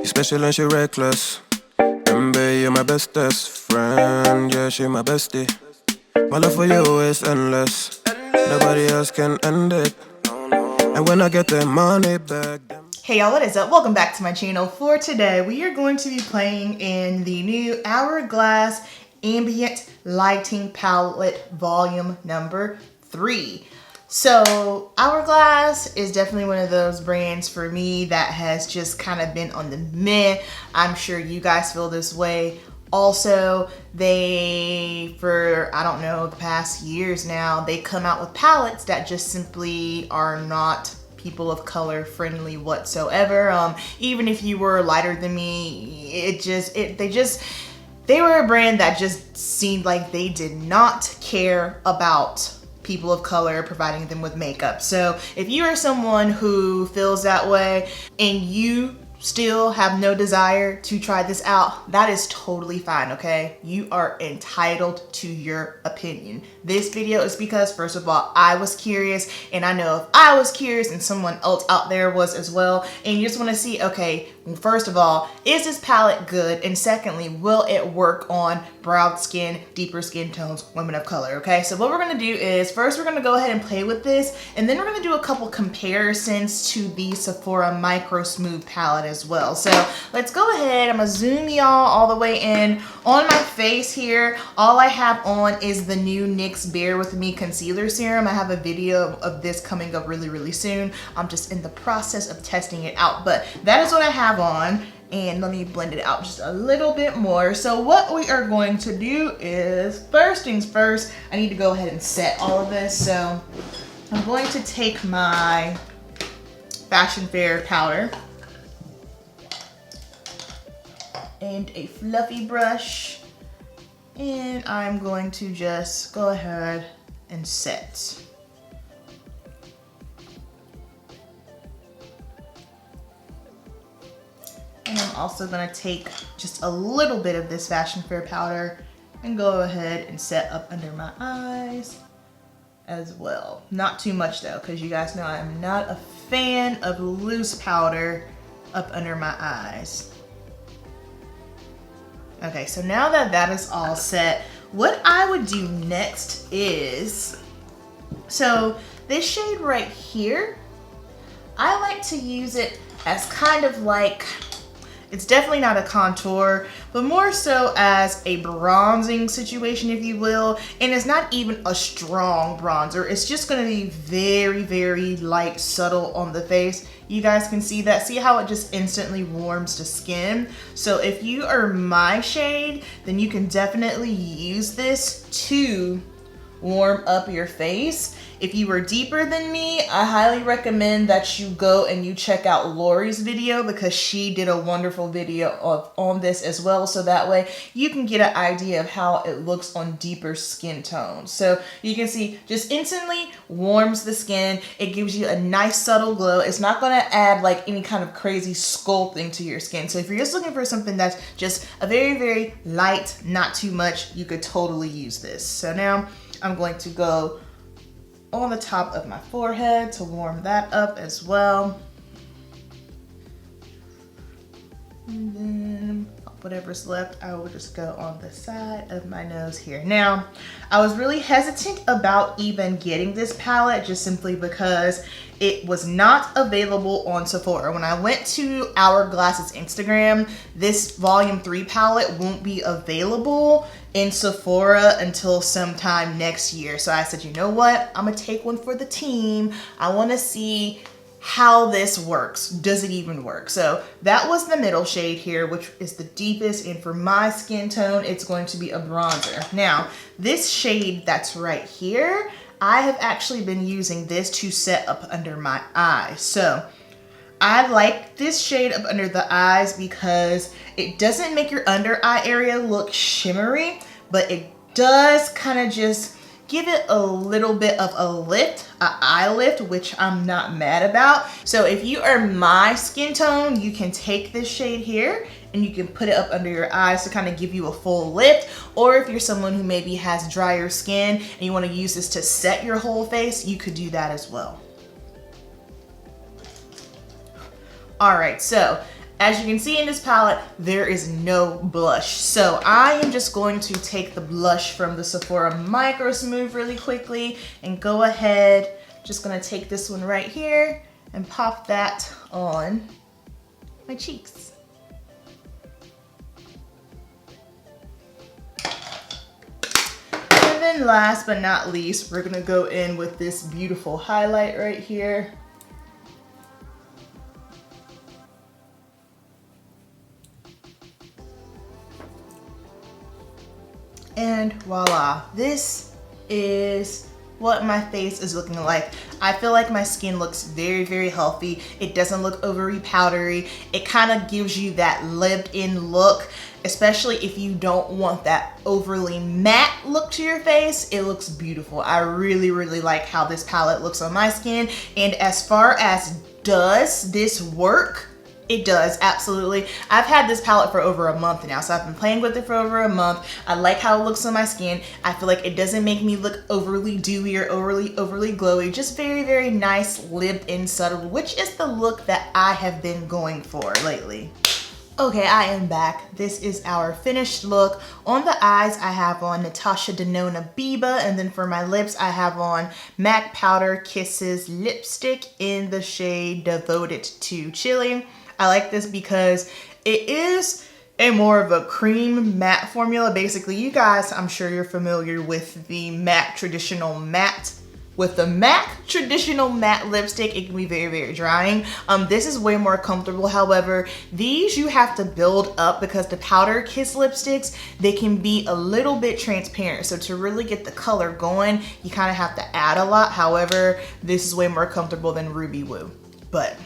You're special and she reckless. Remember, you're my bestest friend. Yeah, she my bestie. My love for you is endless. Nobody else can end it. And when I get the money back. Hey y'all, what is up? Welcome back to my channel. For today, we are going to be playing in the new Hourglass Ambient Lighting Palette Volume number 3. So Hourglass is definitely one of those brands for me that has just kind of been on the meh. I'm sure you guys feel this way. Also, they, for I don't know, the past years now, they come out with palettes that just simply are not people of color friendly whatsoever. Even if you were lighter than me, they were a brand that just seemed like they did not care about people of color providing them with makeup. So if you are someone who feels that way and you still have no desire to try this out, that is totally fine, okay? You are entitled to your opinion. This video is because, first of all, I was curious, and I know if I was curious and someone else out there was as well, and you just want to see, okay, well, first of all, is this palette good? And secondly, will it work on brown skin, deeper skin tones, women of color, okay? So what we're gonna do is, first we're gonna go ahead and play with this, and then we're gonna do a couple comparisons to the Sephora Micro Smooth palette as well. So let's go ahead, I'm gonna zoom y'all all the way in. On my face here, all I have on is the new NYX Bare With Me Concealer Serum. I have a video of this coming up really soon. I'm just in the process of testing it out, but that is what I have on. And let me blend it out just a little bit more. So what we are going to do is, first things first, I need to go ahead and set all of this. So I'm going to take my Fashion Fair powder and a fluffy brush, and I'm going to just go ahead and set. And I'm also gonna take just a little bit of this Fashion Fair powder and go ahead and set up under my eyes as well. Not too much though, because you guys know I'm not a fan of loose powder up under my eyes. Okay, so now that that is all set, what I would do next is, so this shade right here, I like to use it as kind of like, it's definitely not a contour, but more so as a bronzing situation, if you will. And it's not even a strong bronzer. It's just gonna be very light, subtle on the face. You guys can see that. See how it just instantly warms the skin? So if you are my shade, then you can definitely use this to warm up your face. If you were deeper than me, I highly recommend that you go and you check out Lori's video, because she did a wonderful video on this as well. So that way you can get an idea of how it looks on deeper skin tones. So you can see just instantly warms the skin. It gives you a nice subtle glow. It's not gonna add like any kind of crazy sculpting to your skin. So if you're just looking for something that's just a very light, not too much, you could totally use this. So now I'm going to go on the top of my forehead to warm that up as well. And then whatever's left, I will just go on the side of my nose here. Now, I was really hesitant about even getting this palette just simply because it was not available on Sephora. When I went to Hourglass's Instagram, this volume 3 palette won't be available in Sephora until sometime next year. So I said, you know what? I'm gonna take one for the team. I wanna see how this works. Does it even work? So that was the middle shade here, which is the deepest, and for my skin tone, it's going to be a bronzer. Now, this shade that's right here, I have actually been using this to set up under my eyes. So I like this shade up under the eyes because it doesn't make your under eye area look shimmery, but it does kind of just give it a little bit of a lift, an eye lift, which I'm not mad about. So if you are my skin tone, you can take this shade here and you can put it up under your eyes to kind of give you a full lift. Or if you're someone who maybe has drier skin and you want to use this to set your whole face, you could do that as well. All right, so As you can see in this palette, there is no blush. So I am just going to take the blush from the Sephora Micro Smooth really quickly and go ahead, just gonna take this one right here and pop that on my cheeks. And then last but not least, we're gonna go in with this beautiful highlight right here. And voila, this is what my face is looking like. I feel like my skin looks very, very healthy. It doesn't look overly powdery. It kind of gives you that lived-in look, especially if you don't want that overly matte look to your face. It looks beautiful. I really, really like how this palette looks on my skin. And as far as does this work, it does, absolutely. I've had this palette for over a month now, so I've been playing with it for over a month. I like how it looks on my skin. I feel like it doesn't make me look overly dewy or overly glowy, just very, very nice, lived-in subtle, which is the look that I have been going for lately. Okay, I am back. This is our finished look. On the eyes, I have on Natasha Denona Biba, and then for my lips, I have on MAC Powder Kisses lipstick in the shade Devoted to Chili. I like this because it is a more of a cream matte formula. Basically, you guys, I'm sure you're familiar with the MAC traditional matte. With the MAC traditional matte lipstick, it can be very, very drying. This is way more comfortable. However, these you have to build up because the Powder Kiss lipsticks, they can be a little bit transparent. So to really get the color going, you kind of have to add a lot. However, this is way more comfortable than Ruby Woo. But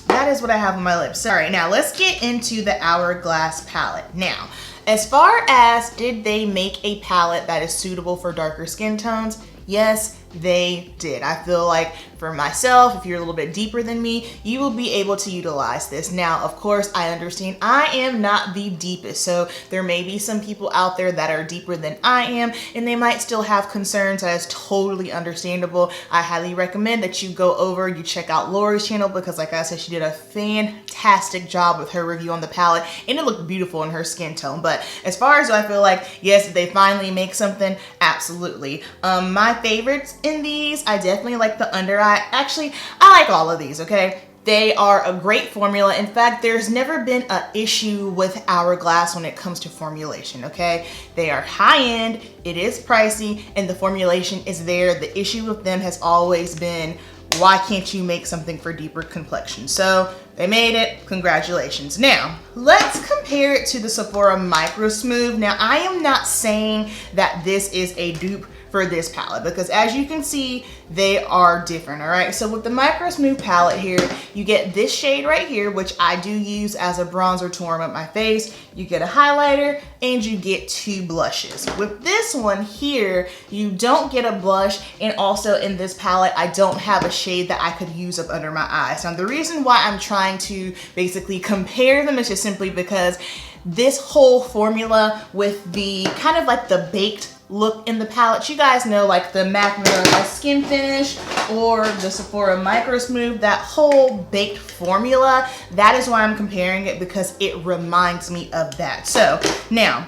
that is what I have on my lips. All right, now let's get into the Hourglass palette. Now, as far as did they make a palette that is suitable for darker skin tones? Yes, they did. I feel like for myself, if you're a little bit deeper than me, you will be able to utilize this. Now, of course, I understand I am not the deepest, so there may be some people out there that are deeper than I am, and they might still have concerns. That is totally understandable. I highly recommend that you go over, you check out Lori's channel, because like I said, she did a fantastic job with her review on the palette, and it looked beautiful in her skin tone. But as far as I feel like, yes, did they finally make something? Absolutely. My favorites in these, I definitely like the under eye. Actually, I like all of these, okay? They are a great formula. In fact, there's never been an issue with Hourglass when it comes to formulation, okay? They are high-end, it is pricey, and the formulation is there. The issue with them has always been, why can't you make something for deeper complexion? So they made it, congratulations. Now, let's compare it to the Sephora Micro Smooth. Now, I am not saying that this is a dupe for this palette, because as you can see, they are different, all right? So with the Micro Smooth palette here, you get this shade right here, which I do use as a bronzer to warm up my face. You get a highlighter and you get 2 blushes. With this one here, you don't get a blush, and also in this palette, I don't have a shade that I could use up under my eyes. Now, the reason why I'm trying to basically compare them is just simply because this whole formula with the kind of like the baked look in the palette, you guys know, like the MAC Skin Finish or the Sephora Micro Smooth, that whole baked formula, that is why I'm comparing it, because it reminds me of that. So now,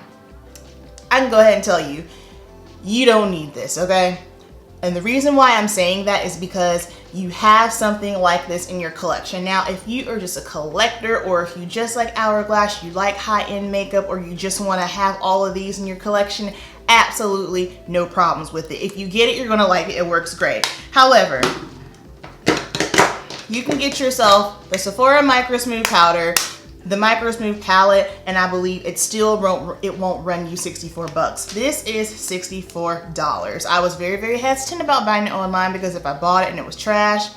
I can go ahead and tell you, you don't need this, okay? And the reason why I'm saying that is because you have something like this in your collection. Now, if you are just a collector, or if you just like Hourglass, you like high-end makeup, or you just want to have all of these in your collection, absolutely no problems with it. If you get it, you're gonna like it. It works great. However, you can get yourself the Sephora Micro Smooth powder, the Micro Smooth palette, and I believe it won't run you 64 bucks. This is $64. I was very, very hesitant about buying it online, because if I bought it and it was trash,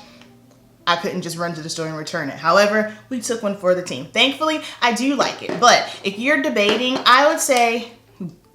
I couldn't just run to the store and return it. However, we took one for the team. Thankfully, I do like it. But if you're debating, I would say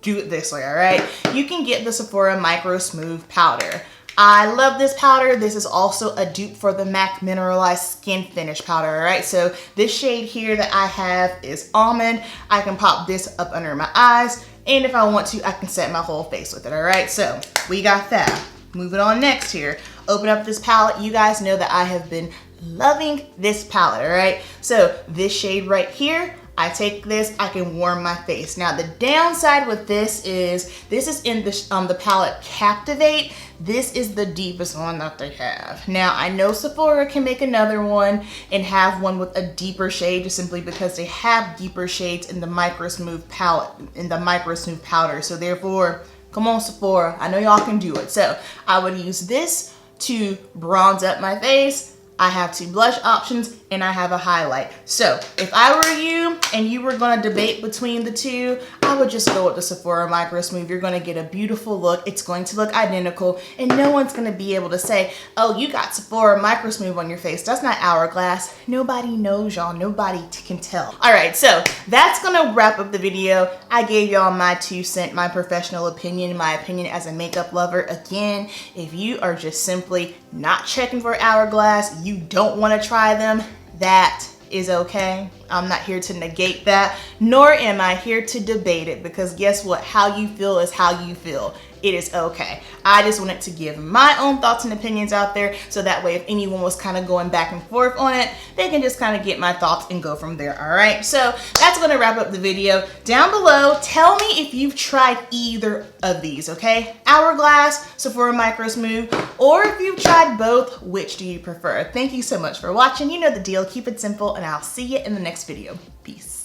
do it this way, all right? You can get the Sephora Micro Smooth powder. I love this powder. This is also a dupe for the MAC Mineralized Skin Finish powder, all right? So this shade here that I have is Almond. I can pop this up under my eyes, and if I want to, I can set my whole face with it, all right? So we got that. Moving on next here. Open up this palette. You guys know that I have been loving this palette, all right? So this shade right here, I take this, I can warm my face. Now the downside with this is in the palette Captivate. This is the deepest one that they have. Now I know Sephora can make another one and have one with a deeper shade just simply because they have deeper shades in the Micro Smooth palette, in the Micro Smooth powder. So therefore, come on Sephora, I know y'all can do it. So I would use this to bronze up my face. I have 2 blush options and I have a highlight. So if I were you and you were gonna debate between the two, I would just go with the Sephora Micro Smooth. You're gonna get a beautiful look. It's going to look identical and no one's gonna be able to say, oh, you got Sephora Micro Smooth on your face. That's not Hourglass. Nobody knows y'all, nobody can tell. All right, so that's gonna wrap up the video. I gave y'all my 2 cents, my professional opinion, my opinion as a makeup lover. Again, if you are just simply not checking for Hourglass, you don't wanna try them, that is okay. I'm not here to negate that, nor am I here to debate it, because guess what? How you feel is how you feel. It is okay. I just wanted to give my own thoughts and opinions out there so that way if anyone was kind of going back and forth on it, they can just kind of get my thoughts and go from there, all right? So that's gonna wrap up the video. Down below, tell me if you've tried either of these, okay? Hourglass, Sephora Micro Smooth, or if you've tried both, which do you prefer? Thank you so much for watching. You know the deal. Keep it simple, and I'll see you in the next video. Peace.